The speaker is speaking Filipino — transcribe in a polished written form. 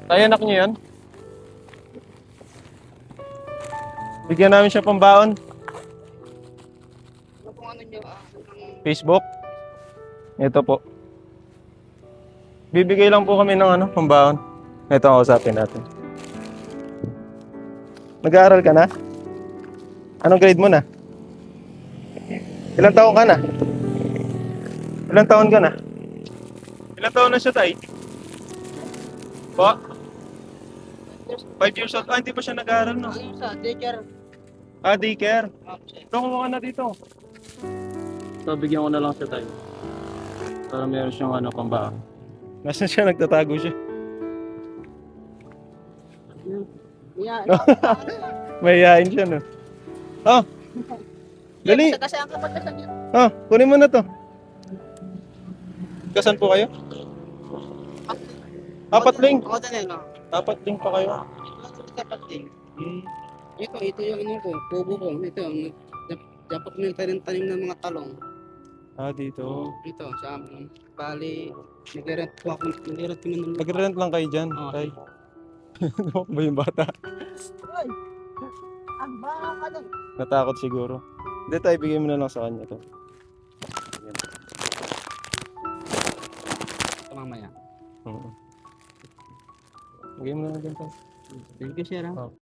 Ay, anak niyo yan? Bigyan namin siya pambaon. Ano kung ano nyo, Facebook. Ito po. Bibigay lang po kami ng ano, pambaon. Ito ang usapin natin. Nag-aaral ka na? Anong grade mo na? Ilang taon ka na? Ilang taon ka na? Ilang taon na siya, tay? Po? 5 years old. Ah, hindi pa siya nag-aaral, no? ano sa daycare. Ah, daycare. Okay. Ito, kumuha ka na dito. So, bigyan ko na lang siya, tay. Para meron siyang ano, pambaon. Nasaan siya? Nagtatago siya. Yeah, Mahihain siya, no? Oh, dali. kasi ang kapatasan niya. Oh, kunin mo na to. Kasan po kayo? Apat ling. Ako din no. Apat ling pa kayo. Dapat din. Hmm. Ito yung ano ko, kubo ko. Ito, dapat mo yung tanim ng mga talong. Ah, dito. Ito, sa amin. Bali, nag-rent po ako. Nag-rent kami ng Mag-rent lang kayo dyan, Oo. tay. Ano ba yung bata? Ay! Ang baka ka doon. Natakot siguro. Hindi, tay, bigyan mo na lang sa kanya to. Ayan. Ito mamaya. Oo. Bigyan mo na lang dyan, tay. Thank you, sir. Oh.